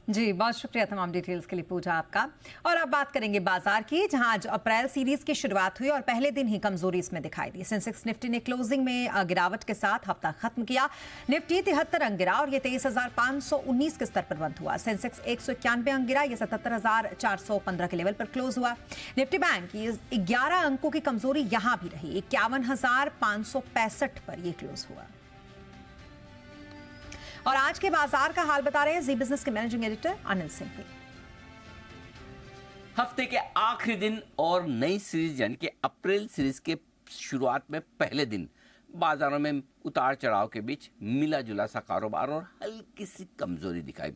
जी, बहुत शुक्रिया तमाम डिटेल्स के लिए पूजा आपका। और अब बात करेंगे बाजार की, जहां आज अप्रैल सीरीज की शुरुआत हुई और पहले दिन ही कमजोरी इसमें दिखाई दी। सेंसेक्स निफ्टी ने क्लोजिंग में गिरावट के साथ हफ्ता खत्म किया। निफ्टी 73 अंक गिरा और ये 23,519 के स्तर पर बंद हुआ। सेंसेक्स 191 अंक गिरा, ये 77,415 के लेवल पर क्लोज हुआ। निफ्टी बैंक की 11 अंकों की कमजोरी यहां भी रही, 51,565 पर यह क्लोज हुआ। और आज के बाजार का हाल बता रहे हैं जी बिजनेस के मैनेजिंग एडिटर अनिल सिंह। हफ्ते के आखिरी दिन और नई सीरीज यानी कि अप्रैल सीरीज के शुरुआत में पहले दिन बाजारों में उतार चढ़ाव के बीच मिला जुला सा कारोबार और हल्की सी कमजोरी दिखाई।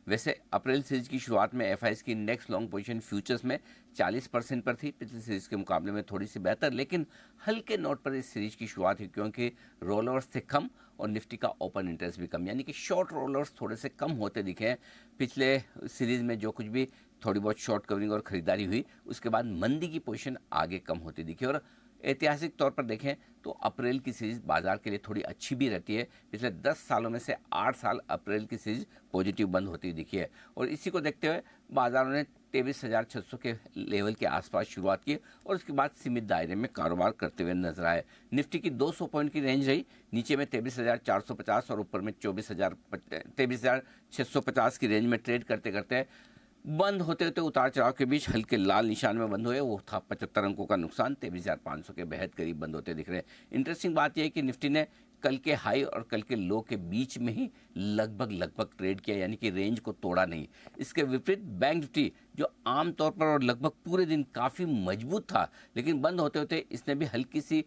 वैसे अप्रैल सीरीज की शुरुआत में एफआईएस की इंडेक्स लॉन्ग पोजीशन फ्यूचर्स में 40% पर थी, पिछली सीरीज के मुकाबले में थोड़ी सी बेहतर, लेकिन हल्के नोट पर इस सीरीज की शुरुआत हुई क्योंकि रोलर्स थे कम और निफ्टी का ओपन इंटरेस्ट भी कम, यानी कि शॉर्ट रोलर्स थोड़े से कम होते दिखे हैं। पिछले सीरीज में जो कुछ भी थोड़ी बहुत शॉर्ट कवरिंग और खरीदारी हुई, उसके बाद मंदी की पोजीशन आगे कम होती दिखी। और ऐतिहासिक तौर पर देखें तो अप्रैल की सीरीज बाजार के लिए थोड़ी अच्छी भी रहती है। पिछले 10 सालों में से 8 साल अप्रैल की सीरीज पॉजिटिव बंद होती दिखी है और इसी को देखते हुए बाजारों ने 23,600 के लेवल के आसपास शुरुआत की और उसके बाद सीमित दायरे में कारोबार करते हुए नजर आए। निफ्टी की 200 पॉइंट की रेंज रही, नीचे में 23,450 और ऊपर में 23,650 की रेंज में ट्रेड करते करते बंद होते होते उतार चढ़ाव के बीच हल्के लाल निशान में बंद हुए। वो था 75 अंकों का नुकसान, 23,500 के बेहद करीब बंद होते दिख रहे हैं। इंटरेस्टिंग बात यह है कि निफ्टी ने कल के हाई और कल के लो के बीच में ही लगभग ट्रेड किया, यानी कि रेंज को तोड़ा नहीं। इसके विपरीत बैंक निफ्टी जो आमतौर पर और लगभग पूरे दिन काफ़ी मजबूत था, लेकिन बंद होते होते इसने भी हल्की सी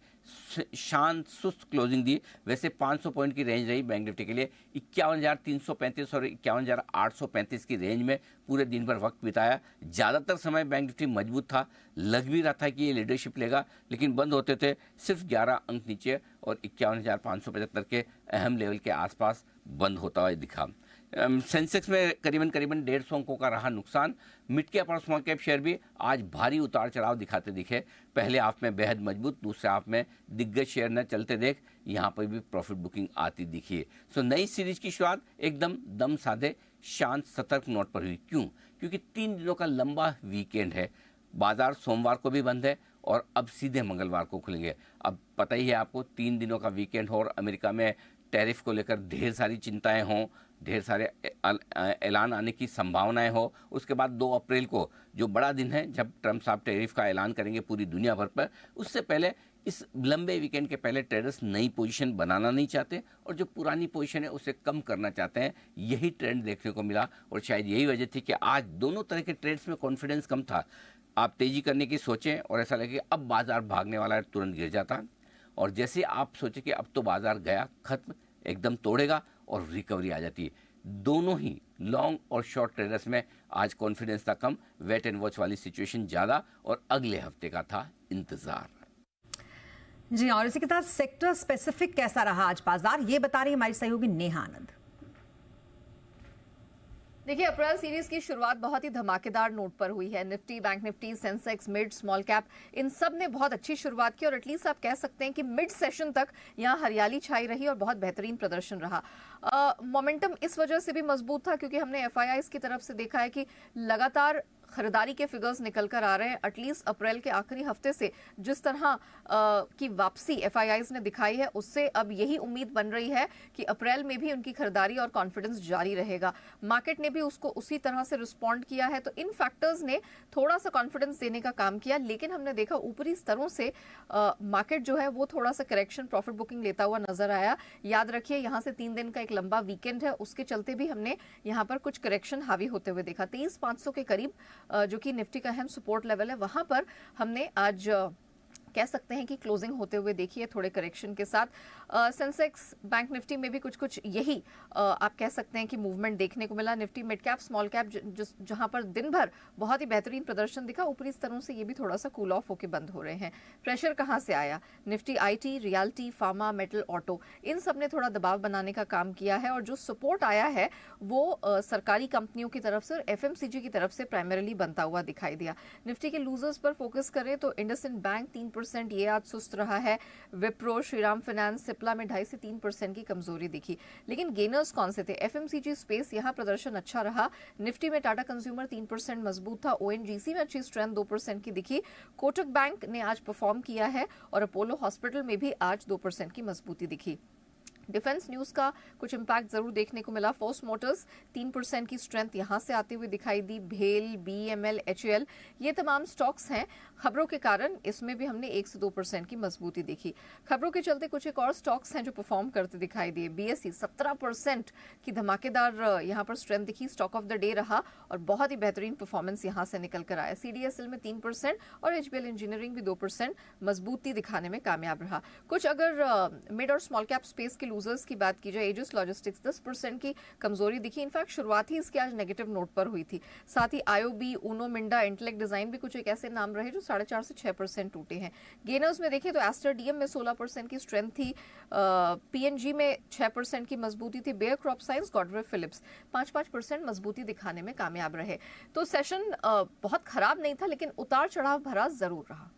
शांत सुस्त क्लोजिंग दी। वैसे 500 पॉइंट की रेंज रही बैंक निफ्टी के लिए, 51,335 और 51,835 की रेंज में पूरे दिन भर वक्त बिताया। ज़्यादातर समय बैंक निफ्टी मजबूत था, लग भी रहा था कि ये लीडरशिप लेगा, लेकिन बंद होते थे सिर्फ 11 अंक नीचे और 51,575 के अहम लेवल के आसपास बंद होता हुआ दिखा। सेंसेक्स में करीबन 150 अंकों का रहा नुकसान। मिड कैप और स्मॉल कैप शेयर भी आज भारी उतार चढ़ाव दिखाते दिखे। पहले हाफ में बेहद मजबूत, दूसरे हाफ में दिग्गज शेयर न चलते देख यहाँ पर भी प्रॉफिट बुकिंग आती दिखी। सो नई सीरीज की शुरुआत एकदम दम साधे शांत सतर्क नोट पर हुई। क्यों? क्योंकि 3 दिनों का लंबा वीकेंड है। बाजार सोमवार को भी बंद है और अब सीधे मंगलवार को खुलेंगे। अब पता ही है आपको, 3 दिनों का वीकेंड हो और अमेरिका में टैरिफ को लेकर ढेर सारी चिंताएं हों, ढेर सारे ऐलान आने की संभावनाएं हो। उसके बाद 2 अप्रैल को जो बड़ा दिन है जब ट्रंप साहब टैरिफ का ऐलान करेंगे पूरी दुनिया भर पर, उससे पहले इस लंबे वीकेंड के पहले ट्रेडर्स नई पोजीशन बनाना नहीं चाहते और जो पुरानी पोजीशन है उसे कम करना चाहते हैं। यही ट्रेंड देखने को मिला और शायद यही वजह थी कि आज दोनों तरह के ट्रेड्स में कॉन्फिडेंस कम था। आप तेजी करने की सोचें और ऐसा लगे कि अब बाजार भागने वाला है, तुरंत गिर जाता, और जैसे आप सोचे कि अब तो बाजार गया खत्म, एकदम तोड़ेगा और रिकवरी आ जाती है। दोनों ही लॉन्ग और शॉर्ट ट्रेडर्स में आज कॉन्फिडेंस था कम, वेट एंड वॉच वाली सिचुएशन ज़्यादा और अगले हफ्ते का था इंतजार। जी, और इसी के साथ सेक्टर स्पेसिफिक कैसा रहा आज बाजार, ये बता रही हमारी सहयोगी नेहा आनंद। देखिए, अप्रैल सीरीज की शुरुआत बहुत ही धमाकेदार नोट पर हुई है। Nifty, bank Nifty, Sensex, mid, small cap, इन सब ने बहुत अच्छी शुरुआत की और एटलीस्ट आप कह सकते हैं कि मिड सेशन तक यहाँ हरियाली छाई रही और बहुत बेहतरीन प्रदर्शन रहा। मोमेंटम इस वजह से भी मजबूत था क्योंकि हमने एफआईआईज की तरफ से देखा है कि लगातार खरीदारी के फिगर्स निकल कर आ रहे हैं। एटलीस्ट अप्रैल के आखिरी हफ्ते से जिस तरह की वापसी एफआईआईज ने दिखाई है, उससे अब यही उम्मीद बन रही है कि अप्रैल में भी उनकी खरीदारी और कॉन्फिडेंस जारी रहेगा। मार्केट ने भी उसको उसी तरह से रिस्पॉन्ड किया है, तो इन फैक्टर्स ने थोड़ा सा कॉन्फिडेंस देने का काम किया। लेकिन हमने देखा ऊपरी स्तरों से मार्केट जो है वो थोड़ा सा करेक्शन, प्रॉफिट बुकिंग लेता हुआ नजर आया। याद रखिए, यहाँ से 3 दिन का एक लंबा वीकेंड है, उसके चलते भी हमने यहाँ पर कुछ करेक्शन हावी होते हुए देखा। 23,500 के करीब जो कि निफ्टी का अहम सपोर्ट लेवल है, वहां पर हमने आज कह सकते हैं कि क्लोजिंग होते हुए देखिए थोड़े करेक्शन के साथ। सेंसेक्स, बैंक निफ्टी में भी कुछ यही आप कह सकते हैं कि मूवमेंट देखने को मिला। Nifty, mid cap, small cap जहां पर दिन भर बहुत ही बेहतरीन प्रदर्शन दिखा, ऊपरी स्तरों से ये भी थोड़ा सा कूल ऑफ होकर बंद हो रहे हैं। प्रेशर कहां से आया? Nifty IT, realty, pharma, metal, auto, इन सब ने थोड़ा दबाव बनाने का काम किया है और जो सपोर्ट आया है वो सरकारी कंपनियों की तरफ से और एफएमसीजी की तरफ से प्राइमरीली बनता हुआ दिखाई दिया। निफ्टी के लूजर्स पर फोकस करें तो इंडसइंड बैंक 2%, ये आज सुस्त रहा है। विप्रो, श्रीराम फाइनेंस, सिप्ला में 2.5 से 3% की कमजोरी दिखी। लेकिन गेनर्स कौन से थे? एफएमसीजी स्पेस, यहाँ प्रदर्शन अच्छा रहा। निफ्टी में टाटा कंज्यूमर 3% मजबूत था। ओएनजीसी में अच्छी स्ट्रेंथ 2% की दिखी। कोटक बैंक ने आज परफॉर्म किया है और अपोलो हॉस्पिटल में भी आज 2% की मजबूती दिखी। डिफेंस न्यूज का कुछ इम्पैक्ट जरूर देखने को मिला। फोर्स मोटर्स 3% की स्ट्रेंथ यहां से आते हुए दिखाई दी। भेल, बीएमएल, एचएएल, ये तमाम स्टॉक्स हैं। खबरों के कारण इसमें भी हमने 1 से 2% की मजबूती देखी। खबरों के चलते कुछ एक और स्टॉक्स हैं जो परफॉर्म करते दिखाई दिए। बीएसई 17% की धमाकेदार यहां पर स्ट्रेंथ दिखी, स्टॉक ऑफ द डे रहा और बहुत ही बेहतरीन परफॉर्मेंस यहां से निकल कर आया। सीडीएसएल में 3% और एचबीएल इंजीनियरिंग भी 2% मजबूती दिखाने में कामयाब रहा। कुछ अगर मिड और स्मॉल कैप स्पेस के लूजर्स की बात की जाए, एजिस लॉजिस्टिक्स 10% की कमजोरी दिखी। इनफैक्ट शुरुआत ही इसकी आज नेगेटिव नोट पर हुई थी। साथ ही आईओबी, ऊनो मिंडा, इंटेलेक्ट डिजाइन भी कुछ एक ऐसे नाम रहे जो 4.5 से 6% टूटे हैं। गेनर्स में देखें तो एस्टर डीएम में 16% की स्ट्रेंथ थी। पीएनजी में 6% की मजबूती थी। बेयर क्रॉप साइंस, गॉडरे फिलिप्स 5% मजबूती दिखाने में कामयाब रहे। तो सेशन बहुत खराब नहीं था, लेकिन उतार चढ़ाव भरा जरूर रहा।